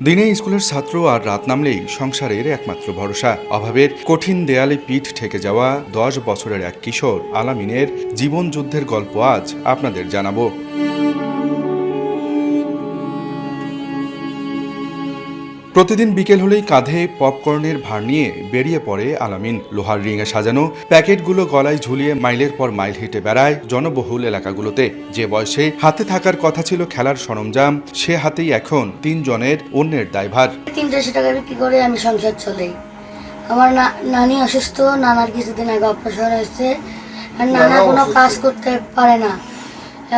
দিনে স্কুলের ছাত্র আর রাত নামলেই সংসারের একমাত্র ভরসা। অভাবের কঠিন দেয়ালে পিঠ ঠেকে যাওয়া 10 বছরের এক কিশোর আলামিনের জীবন যুদ্ধের গল্প আজ আপনাদের জানাবো। প্রতিদিন বিকেল হলেই কাঁধে পপকর্নের ভার নিয়ে বেরিয়ে পড়ে আলামিন। লোহার রিংয়ে সাজানো প্যাকেটগুলো গলায় ঝুলিয়ে মাইলের পর মাইল হেঁটে বেড়ায় জনবহুল এলাকাগুলোতে। যে বয়সে হাতে থাকার কথা ছিল খেলার সরঞ্জাম, সে হাতেই এখন 3 জনের অন্যের দায়ভার। 300 টাকা বিক্রি করে আমি সংসার চলে। আমার নানি অসুস্থ, নানার কিছুদিন আগে অপারেশন হয়েছে, আর নানা কোনো কাজ করতে পারে না।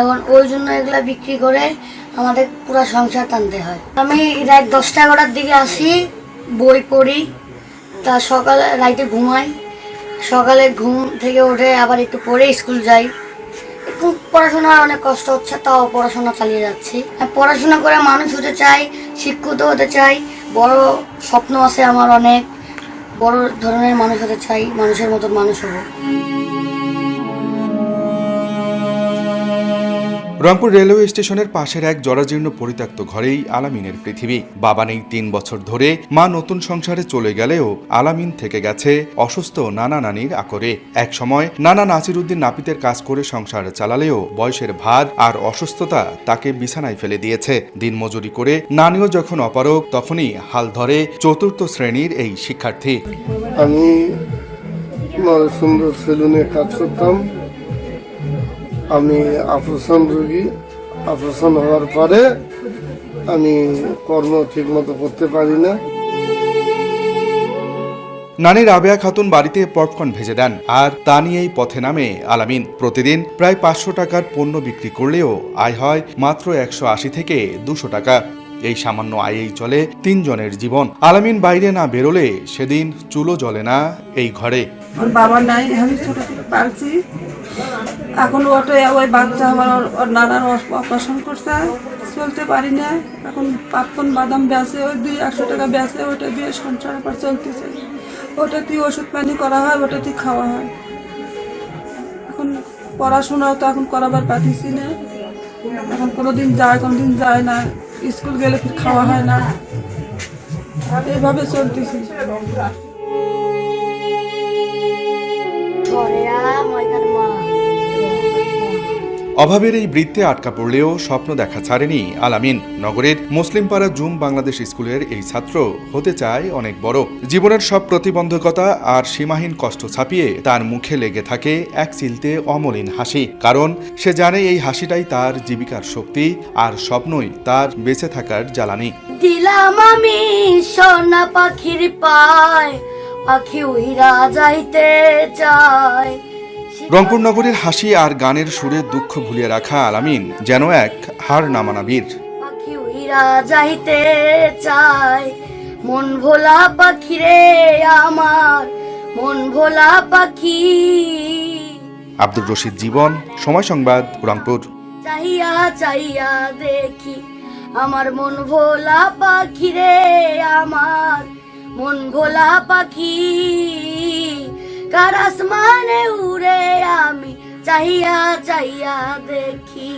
এখন ওই জন্য এগুলা বিক্রি করে আমাদের পুরো সংসার টানতে হয়। আমি রাত 10টা-11টার দিকে আসি, বই পড়ি, তা সকালে রাইতে ঘুমাই, সকালে ঘুম থেকে উঠে আবার একটু পড়ে স্কুল যাই। পড়াশোনার অনেক কষ্ট হচ্ছে, তাও পড়াশোনা চালিয়ে যাচ্ছি। পড়াশোনা করে মানুষ হতে চাই, শিক্ষিত হতে চাই, বড় স্বপ্ন আছে আমার, অনেক বড় ধরনের মানুষ হতে চাই, মানুষের মতন মানুষ হব। রংপুর রেলওয়ে স্টেশনের পাশের এক জরাজীর্ণ পরিত্যক্ত ঘরেই আলামিনের পৃথিবী। বাবা নেই 3 বছর ধরে, মা নতুন সংসারে চলে গেলেও আলামিন থেকে গেছে অসুস্থ নানা নানির আকরে। এক সময় নানা নাসিরউদ্দিন নাপিতের কাজ করে সংসার চালালেও বয়সের ভার আর অসুস্থতা তাকে বিছানায় ফেলে দিয়েছে। দিনমজুরি করে নানিও যখন অপারগ, তখনই হাল ধরে 4র্থ শ্রেণীর এই শিক্ষার্থী। আমি সুন্দর সেলুনে কাজ করতাম। আমি অপারেশন রোগী। অপারেশন হওয়ার পরে আমি কর্ম ঠিক মতো করতে পারি না। নানি রাবেয়া খাতুন বাড়িতে পপকর্ন ভেজে দেন, আর তা নিয়েই পথে নামে আলামিন। প্রতিদিন প্রায় 500 টাকার পণ্য বিক্রি করলেও আয় হয় মাত্র 180 থেকে 200 টাকা। এই সামান্য আয়েই চলে 3 জনের জীবন। আলামিন বাইরে না বেরোলে সেদিন চুলো জ্বলে না এই ঘরে। বাবা নাই, আমি ছোট থেকে পালছি। এখন ওই বাচ্চা আমার ওর নানার অপারেশন করছে, চলতে পারি না। এখন পাপন বাদাম বেচে, ওই 200 টাকা বেচে, ওটা দিয়ে সংসার পর চলতেছে। ওটাতে ওষুধ পানি করা হয়, ওটাতে খাওয়া হয়। এখন পড়াশোনাও তো এখন করাবার পাঠিয়েছি না। এখন কোনোদিন যায়, কোনোদিন যায় না। স্কুল গেলে ফির খাওয়া হয় না, এইভাবে চলতেছি। অভাবের এই বৃত্তে আটকা পড়লেও স্বপ্ন দেখা ছাড়েনি আলামিন। নগরের মুসলিমপাড়া জুম বাংলাদেশ স্কুলের এই ছাত্র হতে চায় অনেক বড়। জীবনের সব প্রতিবন্ধকতা আর সীমাহীন কষ্ট ছাপিয়ে তার মুখে লেগে থাকে এক চিলতে অমলিন হাসি। কারণ সে জানে এই হাসিটাই তার জীবিকার শক্তি, আর স্বপ্নই তার বেঁচে থাকার জ্বালানি। দিলাম আমি সোনা পাখির পায়, পাখি উইরা যাইতে চায়। রংপুর নগরীর হাসি আর গানের সুরে দুঃখ ভুলিয়ে রাখা আলামিন যেন এক হার নামানা বীর। পাখি উইরা যাইতে চায়, মন ভোলা পাখি রে আমার, মন ভোলা পাখি। আব্দুর রশিদ জীবন, সময় সংবাদ, রংপুর। চাইয়া চাইয়া দেখি আমার মন ভোলা পাখি রে আমার, মন ভোলা পাখি। কার আসমানে উড়ে আমি চাইয়া চাইয়া দেখি।